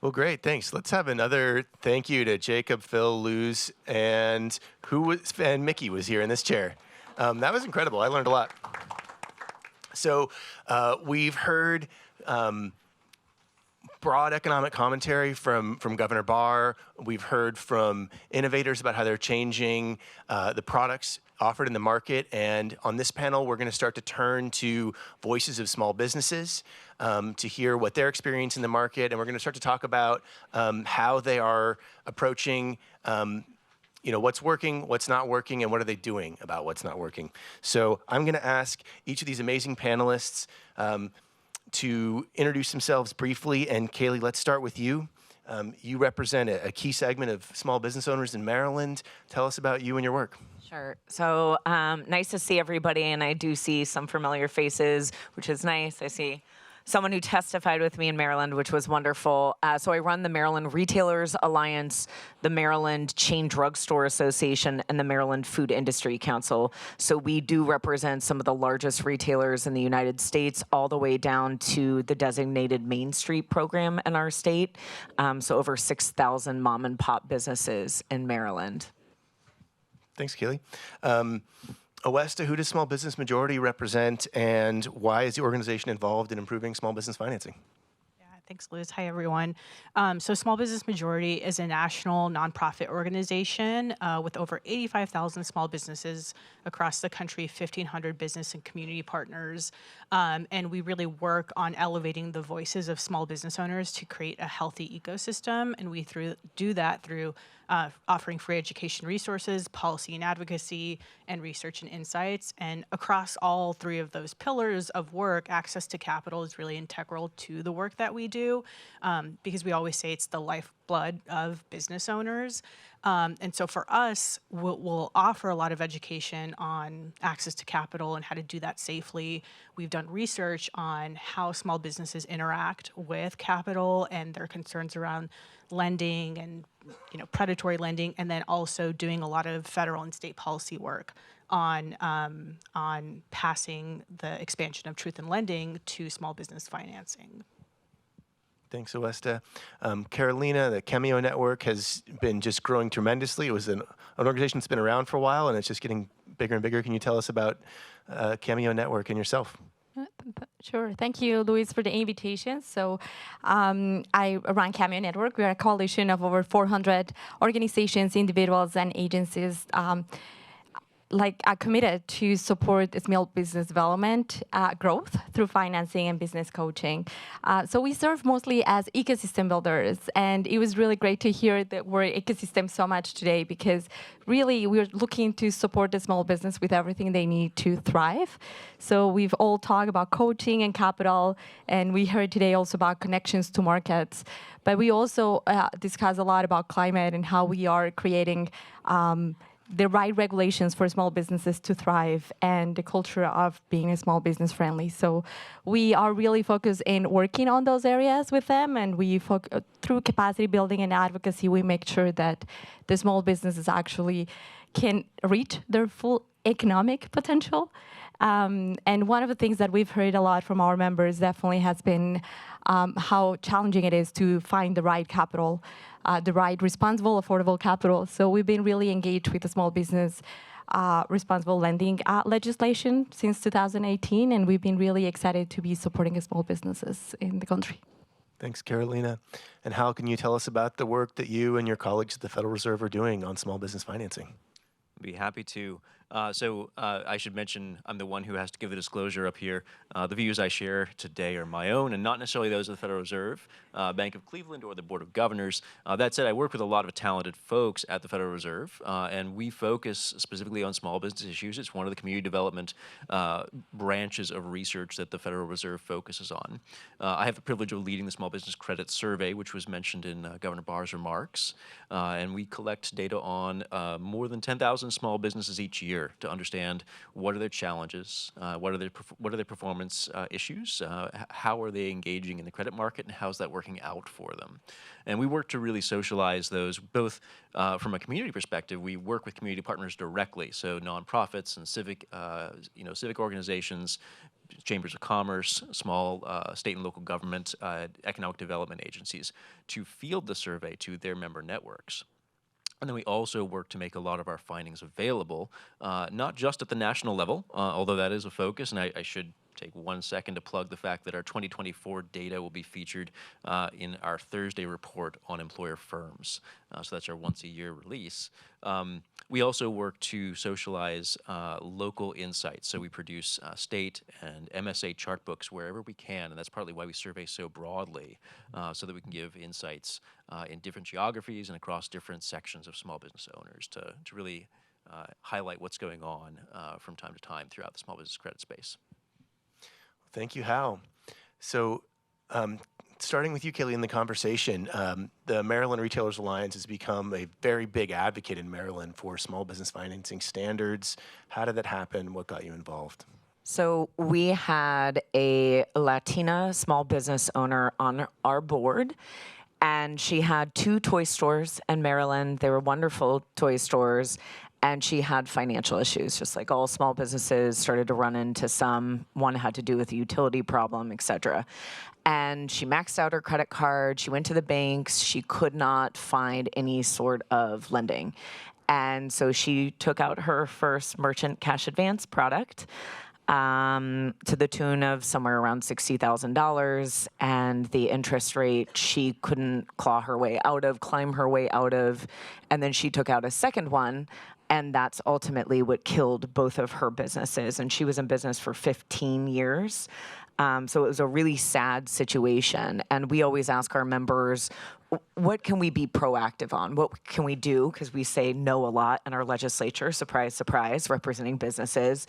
Well, great, thanks. Let's have another thank you to Jacob, Phil, Luz, and Mickey was here in this chair. That was incredible. I learned a lot. So we've heard broad economic commentary from Governor Barr. We've heard from innovators about how they're changing the products offered in the market. And on this panel, we're going to start to turn to voices of small businesses to hear what their experience in the market. And we're going to start to talk about how they are approaching what's working, what's not working, and what are they doing about what's not working. So I'm going to ask each of these amazing panelists to introduce themselves briefly. And Cailey, let's start with you. You represent a key segment of small business owners in Maryland. Tell us about you and your work. Sure. So nice to see everybody, and I do see some familiar faces, which is nice. I see someone who testified with me in Maryland, which was wonderful. So I run the Maryland Retailers Alliance, the Maryland Chain Drugstore Association, and the Maryland Food Industry Council. So we do represent some of the largest retailers in the United States, all the way down to the designated Main Street program in our state. So over 6,000 mom and pop businesses in Maryland. Thanks, Cailey. Awesta, who does Small Business Majority represent, and why is the organization involved in improving small business financing? Thanks, Liz. Hi, everyone. So Small Business Majority is a national nonprofit organization with over 85,000 small businesses across the country, 1,500 business and community partners. And we really work on elevating the voices of small business owners to create a healthy ecosystem. And we do that through offering free education resources, policy and advocacy, and research and insights. And across all three of those pillars of work, access to capital is really integral to the work that we do, because we always say it's the lifeblood of business owners. And so for us, we'll offer a lot of education on access to capital and how to do that safely. We've done research on how small businesses interact with capital and their concerns around lending and predatory lending, and then also doing a lot of federal and state policy work on passing the expansion of truth in lending to small business financing. Thanks, Awesta. Carolina, the CAMEO Network has been just growing tremendously. It was an organization that's been around for a while, and it's just getting bigger and bigger. Can you tell us about CAMEO Network and yourself? Sure. Thank you, Louis, for the invitation. So I run CAMEO Network. We are a coalition of over 400 organizations, individuals, and agencies are committed to support small business development, growth through financing and business coaching. So we serve mostly as ecosystem builders, and it was really great to hear the word ecosystem so much today, because really we're looking to support the small business with everything they need to thrive. So we've all talked about coaching and capital, and we heard today also about connections to markets. But we also discuss a lot about climate and how we are creating the right regulations for small businesses to thrive and the culture of being a small business friendly. So we are really focused in working on those areas with them, and we through capacity building and advocacy, we make sure that the small businesses actually can reach their full economic potential. And one of the things that we've heard a lot from our members definitely has been how challenging it is to find the right capital, the right responsible, affordable capital. So we've been really engaged with the small business responsible lending legislation since 2018, and we've been really excited to be supporting small businesses in the country. Thanks, Carolina. And Hal, can you tell us about the work that you and your colleagues at the Federal Reserve are doing on small business financing? I'd be happy to. I should mention I'm the one who has to give the disclosure up here. The views I share today are my own and not necessarily those of the Federal Reserve, Bank of Cleveland, or the Board of Governors. That said, I work with a lot of talented folks at the Federal Reserve, and we focus specifically on small business issues. It's one of the community development branches of research that the Federal Reserve focuses on. I have the privilege of leading the Small Business Credit Survey, which was mentioned in Governor Barr's remarks, and we collect data on more than 10,000 small businesses each year. lender to understand what are their challenges, what are their performance issues, how are they engaging in the credit market, and how's that working out for them. And we work to really socialize those, both from a community perspective. We work with community partners directly, so nonprofits and civic organizations, chambers of commerce, small state and local government, economic development agencies, to field the survey to their member networks. And then we also work to make a lot of our findings available, not just at the national level, although that is a focus, and I should take 1 second to plug the fact that our 2024 data will be featured in our Thursday report on employer firms. So that's our once-a-year release. We also work to socialize local insights. So we produce state and MSA chart books wherever we can, and that's partly why we survey so broadly, so that we can give insights in different geographies and across different sections of small business owners to really highlight what's going on from time to time throughout the small business credit space. Thank you, Hal. So starting with you, Cailey, in the conversation, the Maryland Retailers Alliance has become a very big advocate in Maryland for small business financing standards. How did that happen? What got you involved? So we had a Latina small business owner on our board, and she had 2 toy stores in Maryland. They were wonderful toy stores. And she had financial issues, just like all small businesses started to run into some. One had to do with a utility problem, et cetera. And she maxed out her credit card. She went to the banks. She could not find any sort of lending. And so she took out her first merchant cash advance product to the tune of somewhere around $60,000. And the interest rate she couldn't climb her way out of. And then she took out a second one. And that's ultimately what killed both of her businesses. And she was in business for 15 years. So it was a really sad situation. And we always ask our members, what can we be proactive on? What can we do? Because we say no a lot in our legislature, surprise, surprise, representing businesses.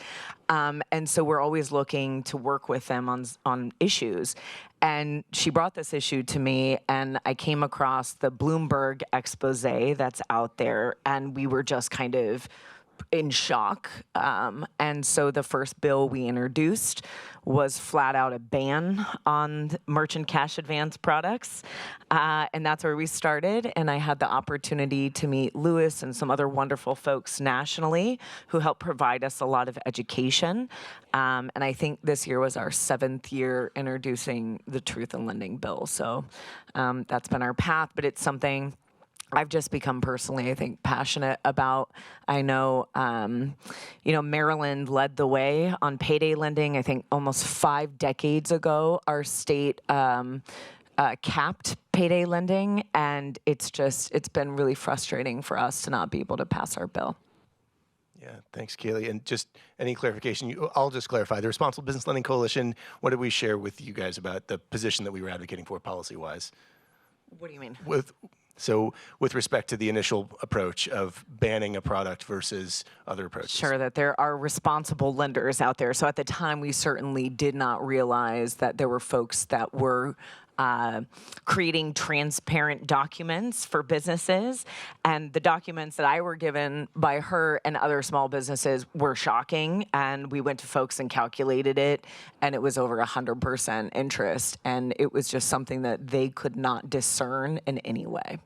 And so we're always looking to work with them on issues. And she brought this issue to me, and I came across the Bloomberg expose that's out there, and we were just kind of in shock. And so the first bill we introduced was flat out a ban on merchant cash advance products. And that's where we started. And I had the opportunity to meet Louis and some other wonderful folks nationally who helped provide us a lot of education. And I think this year was our 7th year introducing the Truth in Lending bill. So that's been our path, but it's something I've just become personally, I think, passionate about. I know, Maryland led the way on payday lending. I think almost 5 decades ago, our state capped payday lending, and it's been really frustrating for us to not be able to pass our bill. Yeah, thanks, Cailey. And just any clarification, I'll just clarify. The Responsible Business Lending Coalition, what did we share with you guys about the position that we were advocating for policy-wise? What do you mean? So with respect to the initial approach of banning a product versus other approaches. Sure, that there are responsible lenders out there. So at the time, we certainly did not realize that there were folks that were creating transparent documents for businesses. And the documents that I were given by her and other small businesses were shocking. And we went to folks and calculated it, and it was over 100% interest. And it was just something that they could not discern in any way.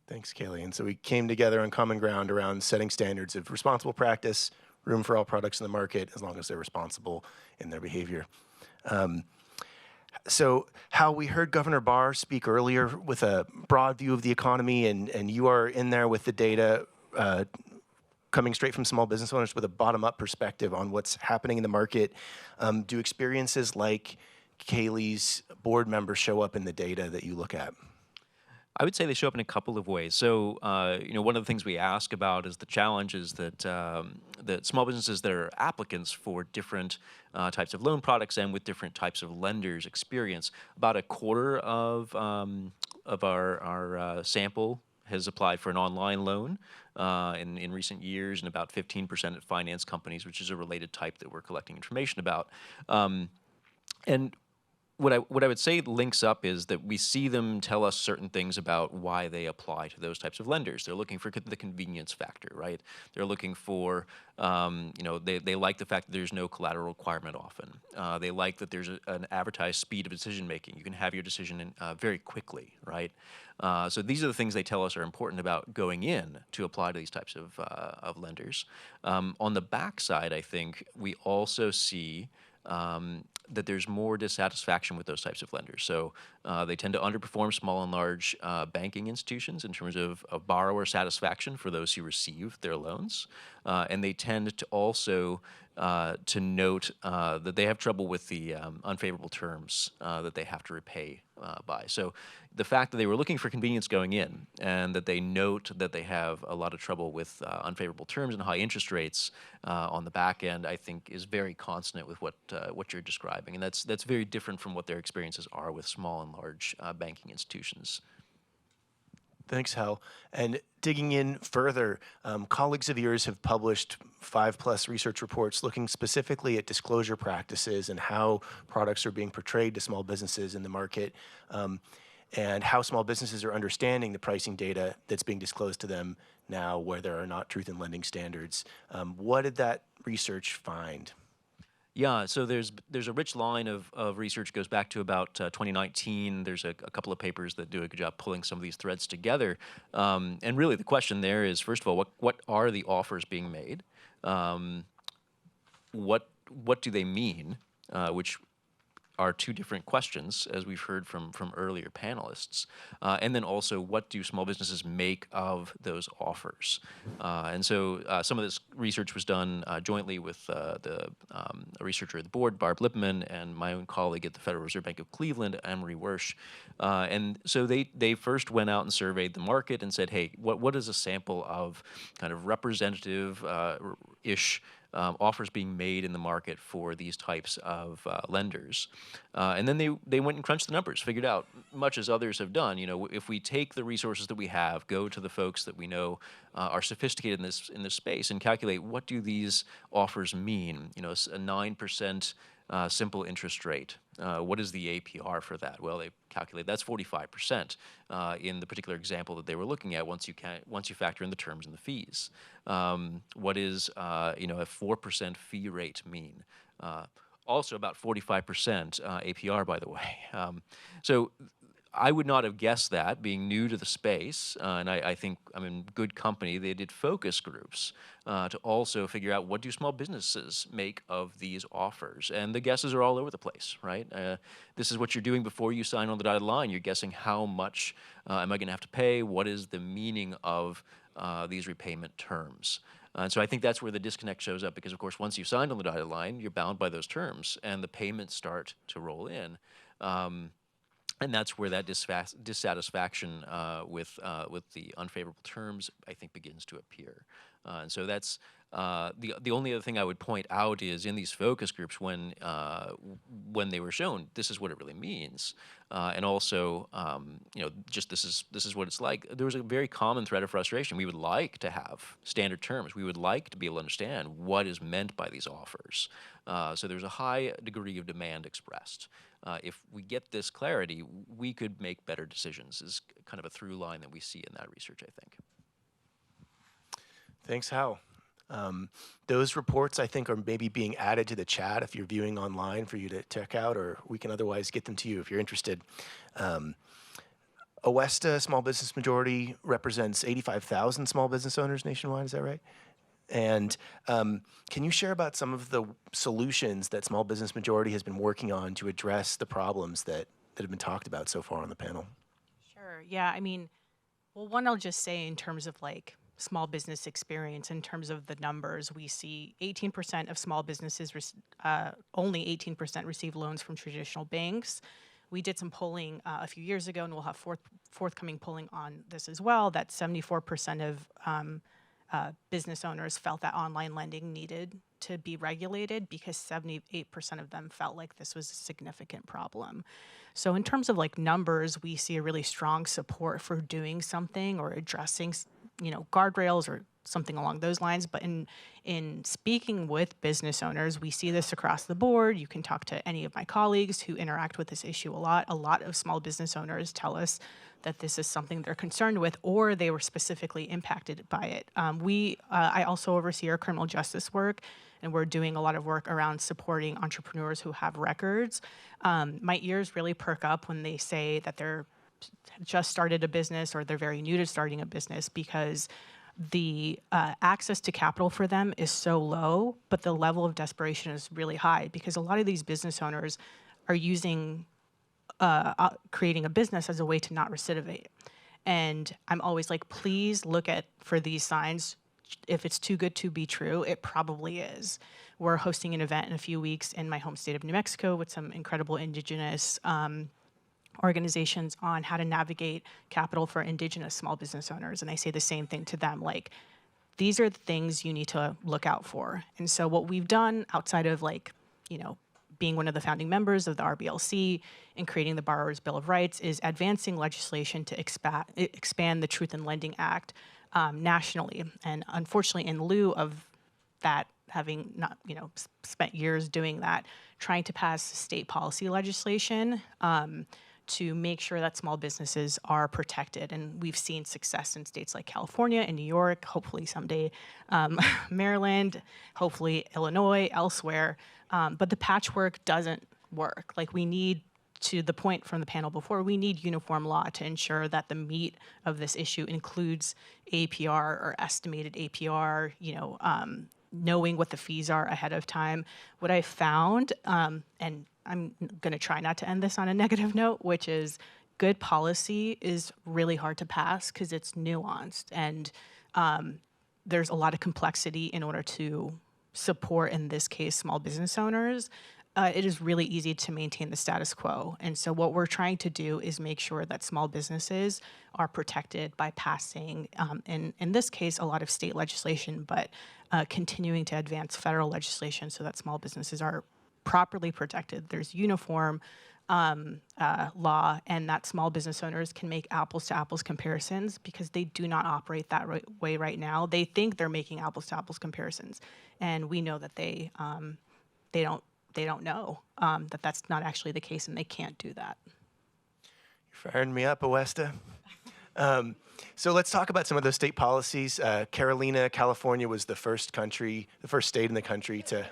Thanks, Cailey. And so we came together on common ground around setting standards of responsible practice, room for all products in the market, as long as they're responsible in their behavior. So Hal, we heard Governor Barr speak earlier with a broad view of the economy, and you are in there with the data coming straight from small business owners with a bottom-up perspective on what's happening in the market. Do experiences like Cailey's board members show up in the data that you look at? I would say they show up in a couple of ways. So, one of the things we ask about is the challenges that that small businesses that are applicants for different types of loan products and with different types of lenders experience. About a quarter of our sample has applied for an online loan in recent years, and about 15% at finance companies, which is a related type that we're collecting information about. And what I would say links up is that we see them tell us certain things about why they apply to those types of lenders. They're looking for the convenience factor, right? They're looking for, they like the fact that there's no collateral requirement often. They like that there's an advertised speed of decision making. You can have your decision in, very quickly, right? So these are the things they tell us are important about going in to apply to these types of lenders. On the backside, I think we also see that there's more dissatisfaction with those types of lenders. So they tend to underperform small and large banking institutions in terms of borrower satisfaction for those who receive their loans. And they tend to also to note that they have trouble with the unfavorable terms that they have to repay by. So the fact that they were looking for convenience going in and that they note that they have a lot of trouble with unfavorable terms and high interest rates on the back end, I think is very consonant with what you're describing. And that's very different from what their experiences are with small and large banking institutions. Thanks, Hal. And digging in further, colleagues of yours have published 5+ research reports looking specifically at disclosure practices and how products are being portrayed to small businesses in the market, and how small businesses are understanding the pricing data that's being disclosed to them now where there are not truth in lending standards. What did that research find? Yeah, so there's a rich line of research goes back to about 2019. There's a couple of papers that do a good job pulling some of these threads together. And really the question there is, first of all, what are the offers being made? What do they mean? Which are two different questions, as we've heard from earlier panelists. And then also, what do small businesses make of those offers? And so some of this research was done jointly with a researcher at the board, Barb Lippman, and my own colleague at the Federal Reserve Bank of Cleveland, Anne-Marie Wersch. And so they first went out and surveyed the market and said, hey, what is a sample of kind of representative-ish offers being made in the market for these types of lenders. And then they went and crunched the numbers, figured out, much as others have done, if we take the resources that we have, go to the folks that we know are sophisticated in this space and calculate what do these offers mean, a 9% simple interest rate. What is the APR for that? Well, they calculate that's 45% in the particular example that they were looking at. Once you factor in the terms and the fees, what is a 4% fee rate mean? Also about 45% APR, by the way. So I would not have guessed that, being new to the space, and I think I'm in good company. They did focus groups to also figure out what do small businesses make of these offers, and the guesses are all over the place, right? This is what you're doing before you sign on the dotted line. You're guessing how much am I going to have to pay? What is the meaning of these repayment terms? And so I think that's where the disconnect shows up, because of course once you've signed on the dotted line, you're bound by those terms, and the payments start to roll in. And that's where that dissatisfaction with the unfavorable terms, I think, begins to appear. And so that's the only other thing I would point out is in these focus groups when they were shown this is what it really means, and also just this is what it's like. There was a very common thread of frustration. We would like to have standard terms. We would like to be able to understand what is meant by these offers. So there's a high degree of demand expressed. If we get this clarity, we could make better decisions, is kind of a through line that we see in that research, I think. Thanks, Hal. Those reports, I think, are maybe being added to the chat if you're viewing online for you to check out, or we can otherwise get them to you if you're interested. Awesta Small Business Majority represents 85,000 small business owners nationwide, is that right? And can you share about some of the solutions that Small Business Majority has been working on to address the problems that have been talked about so far on the panel? Sure. Yeah. I mean, well, one, I'll just say in terms of like small business experience, in terms of the numbers, we see 18% of small businesses, only 18% receive loans from traditional banks. We did some polling a few years ago, and we'll have forthcoming polling on this as well, that 74% of business owners felt that online lending needed to be regulated, because 78% of them felt like this was a significant problem. So in terms of like numbers, we see a really strong support for doing something or addressing, guardrails or something along those lines. But in speaking with business owners, we see this across the board. You can talk to any of my colleagues who interact with this issue a lot. A lot of small business owners tell us that this is something they're concerned with, or they were specifically impacted by it. I also oversee our criminal justice work, and we're doing a lot of work around supporting entrepreneurs who have records. My ears really perk up when they say that they're just started a business or they're very new to starting a business, because the access to capital for them is so low, but the level of desperation is really high, because a lot of these business owners are using creating a business as a way to not recidivate. And I'm always like, please look for these signs. If it's too good to be true, it probably is. We're hosting an event in a few weeks in my home state of New Mexico with some incredible indigenous organizations on how to navigate capital for indigenous small business owners. And I say the same thing to them, like, these are the things you need to look out for. And so what we've done outside of being one of the founding members of the RBLC and creating the Borrower's Bill of Rights is advancing legislation to expand the Truth in Lending Act nationally. And unfortunately, in lieu of that, having not spent years doing that, trying to pass state policy legislation to make sure that small businesses are protected. And we've seen success in states like California and New York, hopefully someday Maryland, hopefully Illinois, elsewhere. But the patchwork doesn't work. Like, we need, to the point from the panel before, we need uniform law to ensure that the meat of this issue includes APR or estimated APR, knowing what the fees are ahead of time. What I found, and I'm going to try not to end this on a negative note, which is good policy is really hard to pass because it's nuanced, and there's a lot of complexity in order to support, in this case, small business owners. It is really easy to maintain the status quo. And so what we're trying to do is make sure that small businesses are protected by passing, in this case, a lot of state legislation, but continuing to advance federal legislation so that small businesses are properly protected. There's uniform law, and that small business owners can make apples to apples comparisons, because they do not operate that way right now. They think they're making apples to apples comparisons, and we know that they don't know that that's not actually the case, and they can't do that. You're firing me up, Awesta. So let's talk about some of those state policies. California was the first state in the country to,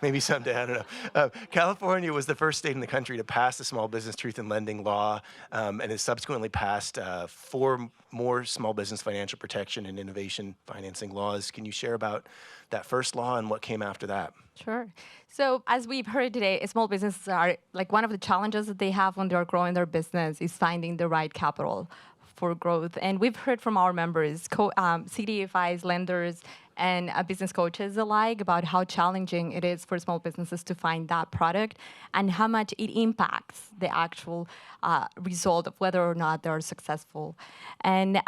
maybe someday, I don't know. California was the first state in the country to pass the Small Business Truth in Lending Law, and has subsequently passed 4 more small business financial protection and innovation financing laws. Can you share about that first law and what came after that? Sure. So as we've heard today, small businesses are, like, one of the challenges that they have when they're growing their business is finding the right capital for growth. And we've heard from our members, CDFIs, lenders, and business coaches alike about how challenging it is for small businesses to find that product and how much it impacts the actual result of whether or not they're successful. And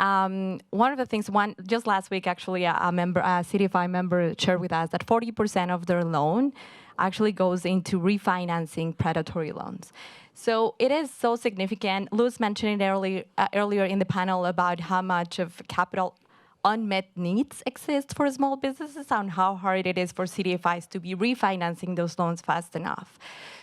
one of the things, just last week, actually, a CDFI member shared with us that 40% of their loan actually goes into refinancing predatory loans. So it is so significant. Louis mentioned it earlier in the panel about how much of capital unmet needs exist for small businesses and how hard it is for CDFIs to be refinancing those loans fast enough.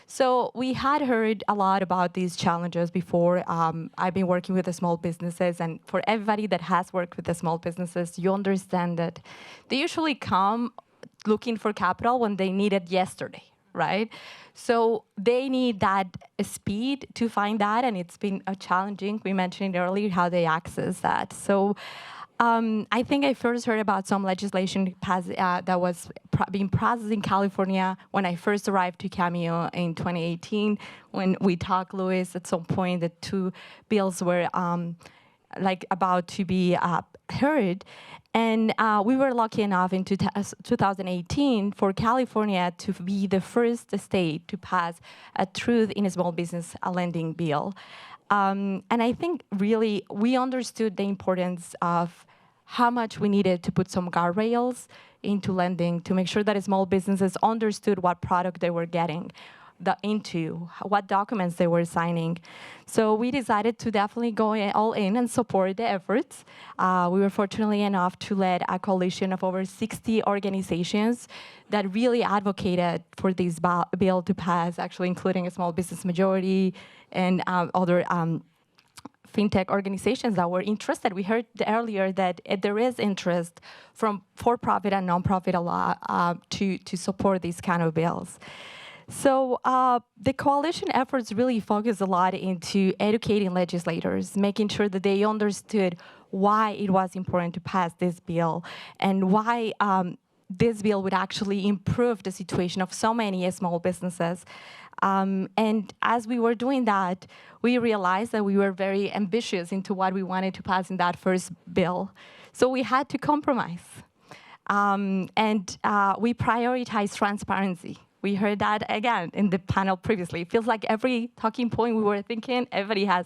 So we had heard a lot about these challenges before. I've been working with the small businesses, and for everybody that has worked with the small businesses, you understand that they usually come looking for capital when they need it yesterday, right? So they need that speed to find that, and it's been challenging. We mentioned earlier how they access that. So I think I first heard about some legislation that was being processed in California when I first arrived to CAMEO in 2018. When we talked, Louis, at some point, the 2 bills were about to be heard. And we were lucky enough in 2018 for California to be the first state to pass a Truth in a Small Business Lending bill. And I think really we understood the importance of how much we needed to put some guardrails into lending to make sure that small businesses understood what product they were getting. into what documents they were signing. So we decided to definitely go all in and support the efforts. We were fortunately enough to lead a coalition of over 60 organizations that really advocated for this bill to pass, actually including a small business majority and other fintech organizations that were interested. We heard earlier that there is interest from for-profit and non-profit to support these kind of bills. So the coalition efforts really focused a lot into educating legislators, making sure that they understood why it was important to pass this bill and why this bill would actually improve the situation of so many small businesses. And as we were doing that, we realized that we were very ambitious into what we wanted to pass in that first bill. So we had to compromise. And we prioritized transparency. We heard that again in the panel previously. It feels like every talking point we were thinking, everybody has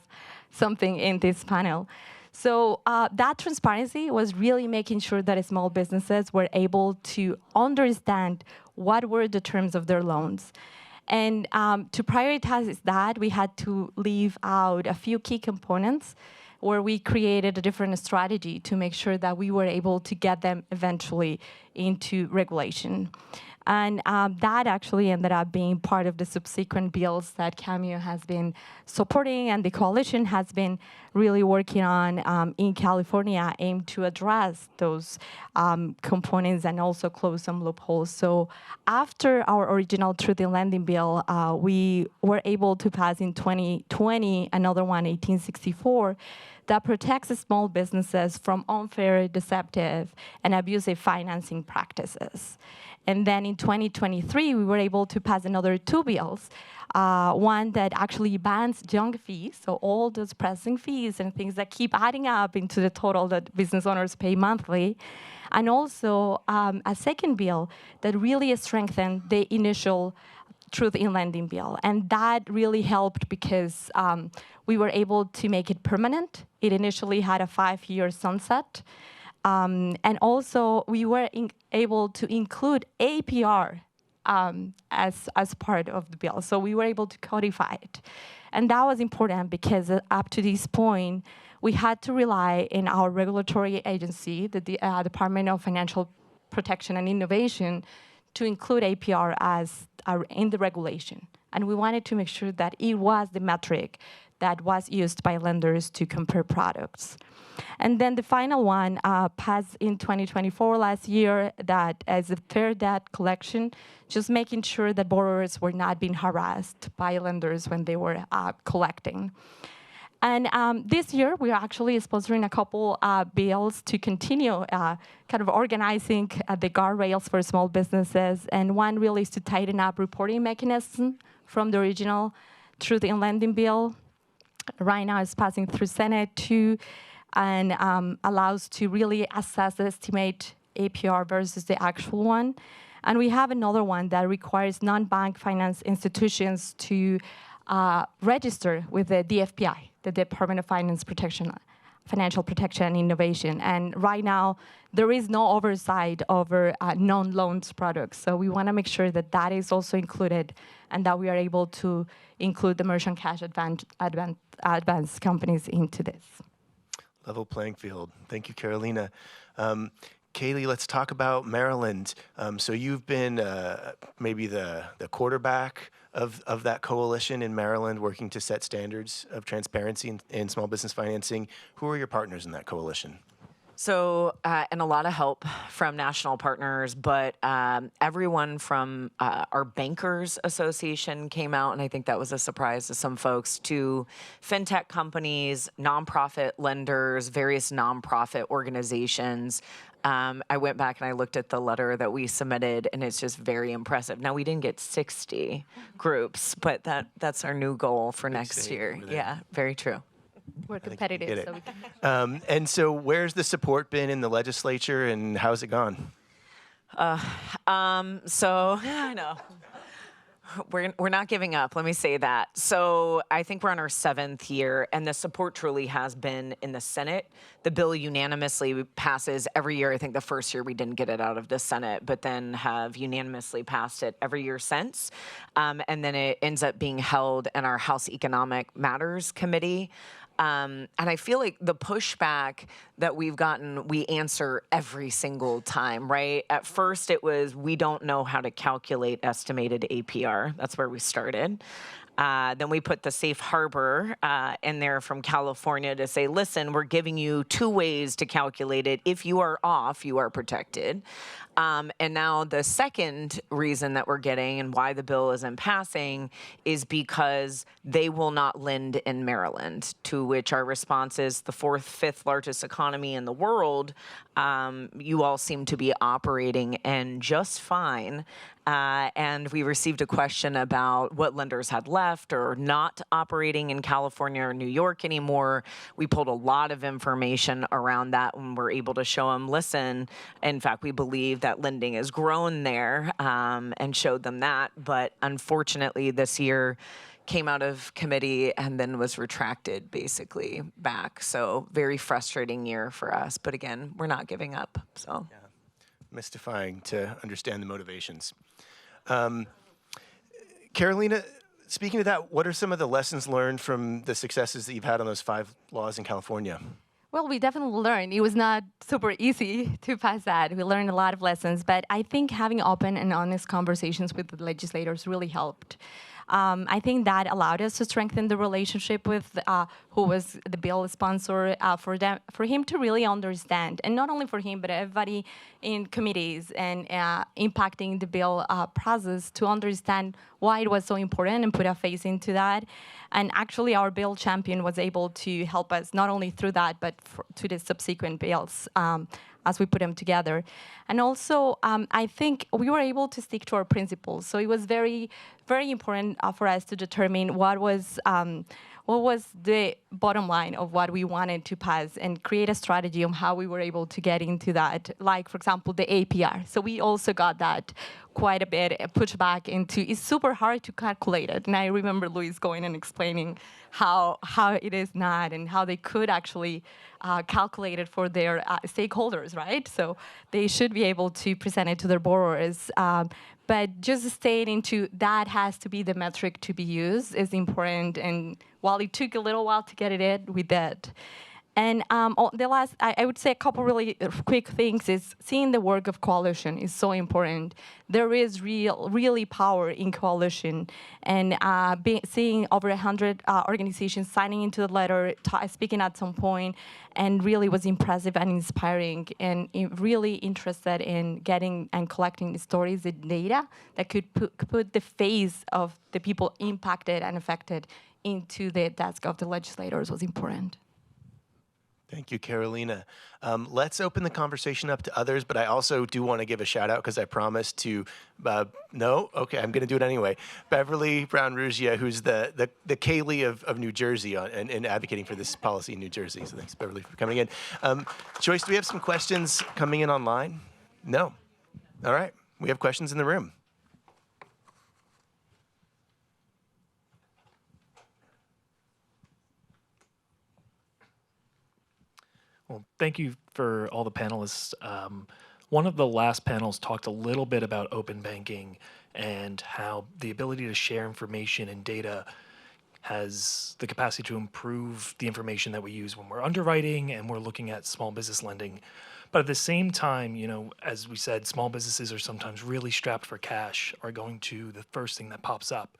something in this panel. So that transparency was really making sure that small businesses were able to understand what were the terms of their loans. And to prioritize that, we had to leave out a few key components where we created a different strategy to make sure that we were able to get them eventually into regulation. And that actually ended up being part of the subsequent bills that CAMEO has been supporting and the coalition has been really working on in California, aimed to address those components and also close some loopholes. So after our original Truth in Lending bill, we were able to pass in 2020 another one, 1864, that protects small businesses from unfair, deceptive, and abusive financing practices. And then in 2023, we were able to pass another 2 bills. One that actually bans junk fees, so all those pressing fees and things that keep adding up into the total that business owners pay monthly. And also a second bill that really strengthened the initial Truth in Lending bill. And that really helped because we were able to make it permanent. It initially had a 5-year sunset. And also, we were able to include APR as part of the bill. So we were able to codify it. And that was important because up to this point, we had to rely on our regulatory agency, the Department of Financial Protection and Innovation, to include APR in the regulation. And we wanted to make sure that it was the metric that was used by lenders to compare products. And then the final one passed in 2024 last year, that as a fair debt collection, just making sure that borrowers were not being harassed by lenders when they were collecting. And this year, we are actually sponsoring a couple bills to continue kind of organizing the guardrails for small businesses. And one really is to tighten up reporting mechanism from the original Truth in Lending bill. Right now, it's passing through Senate too, and allows to really assess the estimate APR versus the actual one. And we have another one that requires non-bank finance institutions to register with the DFPI, the Department of Financial Protection and Innovation. And right now, there is no oversight over non-loans products. So we want to make sure that that is also included and that we are able to include the merchant cash advance companies into this. Level playing field. Thank you, Carolina. Cailey, let's talk about Maryland. So you've been maybe the quarterback of that coalition in Maryland, working to set standards of transparency in small business financing. Who are your partners in that coalition? So, and a lot of help from national partners, but everyone from our Bankers Association came out, and I think that was a surprise to some folks, to fintech companies, nonprofit lenders, various nonprofit organizations. I went back and I looked at the letter that we submitted, and it's just very impressive. Now, we didn't get 60 groups, but that's our new goal for next year. Yeah, very true. We're competitive, so we can. And so where's the support been in the legislature, and how's it gone? So, I know. We're not giving up. Let me say that. So I think we're on our 7th year, and the support truly has been in the Senate. The bill unanimously passes every year. I think the first year we didn't get it out of the Senate, but then have unanimously passed it every year since. And then it ends up being held in our House Economic Matters Committee. And I feel like the pushback that we've gotten, we answer every single time, right? At first, it was, we don't know how to calculate estimated APR. That's where we started. Then we put the safe harbor in there from California to say, listen, we're giving you 2 ways to calculate it. If you are off, you are protected. And now the second reason that we're getting and why the bill isn't passing is because they will not lend in Maryland, to which our response is the 4th, 5th largest economy in the world. You all seem to be operating in just fine. And we received a question about what lenders had left or not operating in California or New York anymore. We pulled a lot of information around that when we're able to show them, listen, in fact, we believe that lending has grown there, and showed them that. But unfortunately, this year came out of committee and then was retracted basically back. So very frustrating year for us. But again, we're not giving up. So. Yeah. Mystifying to understand the motivations. Carolina, speaking of that, what are some of the lessons learned from the successes that you've had on those 5 laws in California? Well, we definitely learned. It was not super easy to pass that. We learned a lot of lessons, but I think having open and honest conversations with the legislators really helped. I think that allowed us to strengthen the relationship with who was the bill sponsor, for him to really understand, and not only for him, but everybody in committees and impacting the bill process to understand why it was so important and put a face into that. And actually, our bill champion was able to help us not only through that, but to the subsequent bills as we put them together. And also, I think we were able to stick to our principles. So it was very, very important for us to determine what was the bottom line of what we wanted to pass and create a strategy on how we were able to get into that. Like, for example, the APR. So we also got that quite a bit pushed back into, it's super hard to calculate it. And I remember Louis going and explaining how it is not and how they could actually calculate it for their stakeholders, right? So they should be able to present it to their borrowers. But just staying into that has to be the metric to be used is important. And while it took a little while to get it in, we did. And the last, I would say a couple really quick things is seeing the work of coalition is so important. There is really power in coalition. And seeing over 100 organizations signing into the letter, speaking at some point, and really was impressive and inspiring, and really interested in getting and collecting the stories and data that could put the face of the people impacted and affected into the desk of the legislators was important. Thank you, Carolina. Let's open the conversation up to others, but I also do want to give a shout out because I promised to, no? Okay, I'm going to do it anyway. Beverly Brown-Ruggia, who's the Cailey of New Jersey and advocating for this policy in New Jersey. So thanks, Beverly, for coming in. Joyce, do we have some questions coming in online? No. All right, we have questions in the room. Well, thank you for all the panelists. One of the last panels talked a little bit about open banking and how the ability to share information and data has the capacity to improve the information that we use when we're underwriting and we're looking at small business lending. But at the same time, you know, as we said, small businesses are sometimes really strapped for cash, are going to the first thing that pops up.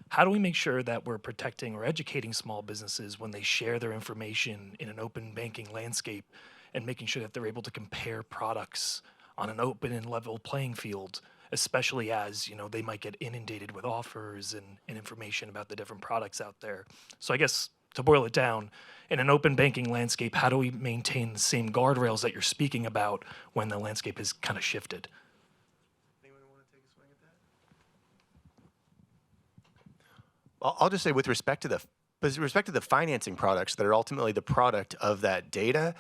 How do we make sure that we're protecting or educating small businesses when they share their information in an open banking landscape and making sure that they're able to compare products on an open and level playing field, especially as, you know, they might get inundated with offers and information about the different products out there. So I guess to boil it down, in an open banking landscape, how do we maintain the same guardrails that you're speaking about when the landscape has kind of shifted? I'll just say with respect to But with respect to the financing products that are ultimately the product of that data,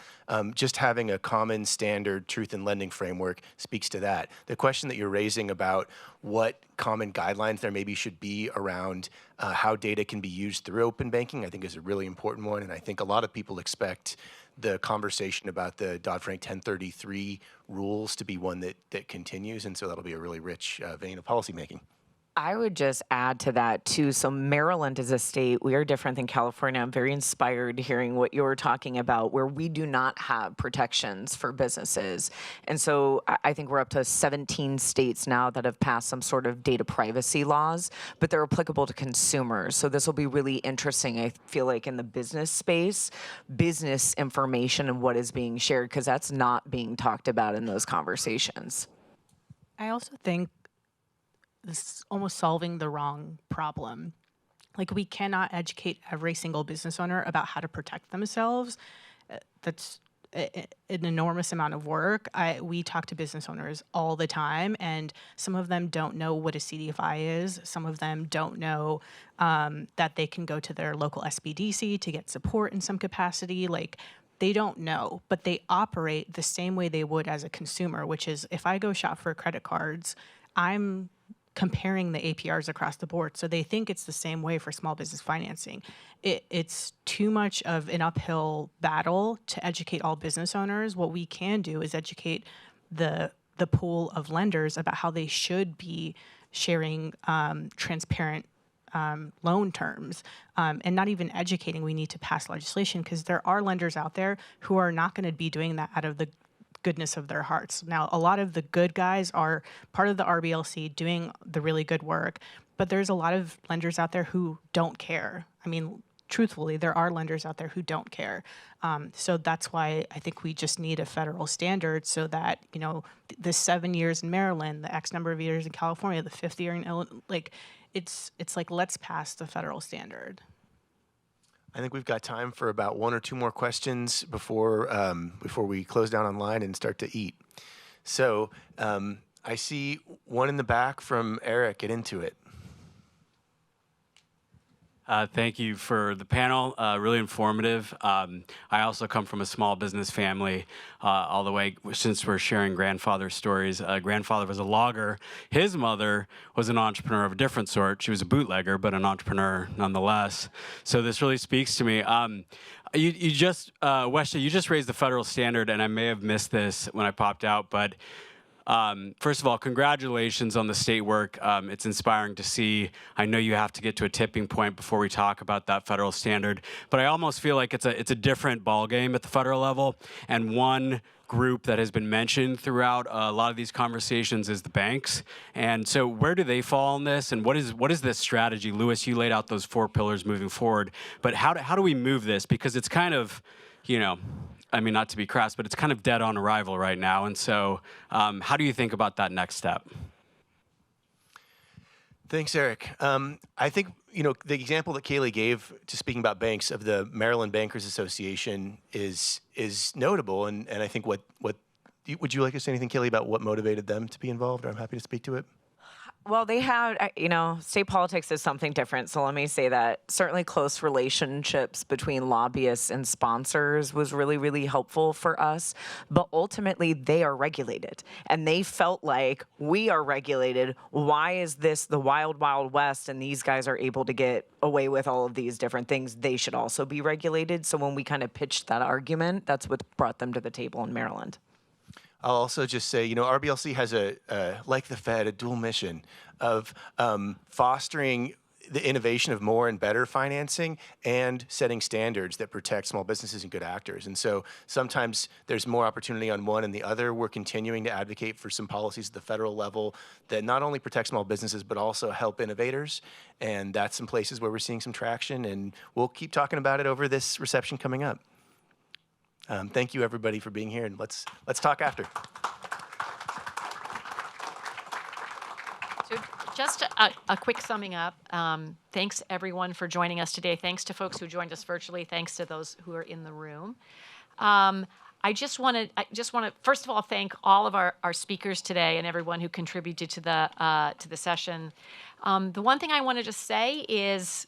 just having a common standard truth in lending framework speaks to that. The question that you're raising about what common guidelines there maybe should be around how data can be used through open banking, I think is a really important one. And I think a lot of people expect the conversation about the Dodd-Frank 1033 rules to be one that continues. And so that'll be a really rich vein of policymaking. I would just add to that too. So Maryland is a state, we are different than California. I'm very inspired hearing what you're talking about, where we do not have protections for businesses. And so I think we're up to 17 states now that have passed some sort of data privacy laws, but they're applicable to consumers. So this will be really interesting, I feel like, in the business space, business information and what is being shared, because that's not being talked about in those conversations. I also think this is almost solving the wrong problem. Like, we cannot educate every single business owner about how to protect themselves. That's an enormous amount of work. We talk to business owners all the time, and some of them don't know what a CDFI is. Some of them don't know that they can go to their local SBDC to get support in some capacity. Like, they don't know, but they operate the same way they would as a consumer, which is, if I go shop for credit cards, I'm comparing the APRs across the board. So they think it's the same way for small business financing. It's too much of an uphill battle to educate all business owners. What we can do is educate the pool of lenders about how they should be sharing transparent loan terms, and not even educating. We need to pass legislation, because there are lenders out there who are not going to be doing that out of the goodness of their hearts. Now, a lot of the good guys are part of the RBLC doing the really good work, but there's a lot of lenders out there who don't care. I mean, truthfully, there are lenders out there who don't care. So that's why I think we just need a federal standard, so that, you know, the 7 years in Maryland, the X number of years in California, the 5th year in Illinois, like, it's like, let's pass the federal standard. I think we've got time for about one or two more questions before we close down online and start to eat. So I see one in the back from Eric. Get into it. Thank you for the panel, really informative. I also come from a small business family, all the way, since we're sharing grandfather stories. Grandfather was a logger. His mother was an entrepreneur of a different sort. She was a bootlegger, but an entrepreneur nonetheless. So this really speaks to me. Awesta, you just raised the federal standard, and I may have missed this when I popped out, but first of all, congratulations on the state work. It's inspiring to see. I know you have to get to a tipping point before we talk about that federal standard, but I almost feel like it's a different ballgame at the federal level. And one group that has been mentioned throughout a lot of these conversations is the banks. And so where do they fall in this? And what is this strategy? Louis, you laid out those 4 pillars moving forward, but how do we move this? Because it's kind of, you know, I mean, not to be crass, but it's kind of dead on arrival right now. And so how do you think about that next step? Thanks, Eric. I think, you know, the example that Cailey gave, to speaking about banks, of the Maryland Bankers Association is notable. And I think what would you like to say anything, Cailey, about what motivated them to be involved? I'm happy to speak to it. Well, they had, you know, state politics is something different. So let me say that certainly close relationships between lobbyists and sponsors was really, really helpful for us. But ultimately, they are regulated. And they felt like, we are regulated. Why is this the wild, wild west? And these guys are able to get away with all of these different things. They should also be regulated. So when we kind of pitched that argument, that's what brought them to the table in Maryland. I'll also just say, you know, RBLC has like the Fed, a dual mission of fostering the innovation of more and better financing and setting standards that protect small businesses and good actors. And so sometimes there's more opportunity on one and the other. We're continuing to advocate for some policies at the federal level that not only protect small businesses, but also help innovators. And that's some places where we're seeing some traction. And we'll keep talking about it over this reception coming up. Thank you, everybody, for being here, and let's talk after. So just a quick summing up. Thanks, everyone, for joining us today. Thanks to folks who joined us virtually. Thanks to those who are in the room. I just want to first of all thank all of our speakers today and everyone who contributed to the session. The one thing I wanted to say is,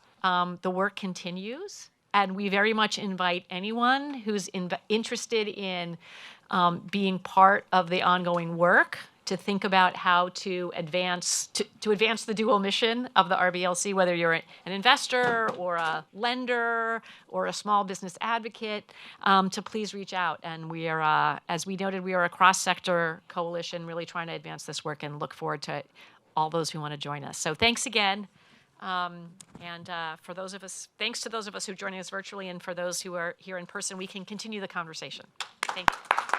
the work continues, and we very much invite anyone who's interested in being part of the ongoing work to think about how to advance the dual mission of the RBLC, whether you're an investor or a lender or a small business advocate, to please reach out. And we are, as we noted, we are a cross-sector coalition really trying to advance this work, and look forward to all those who want to join us. So thanks again. For those of us, thanks to those of us who are joining us virtually, and for those who are here in person, we can continue the conversation. Thank you.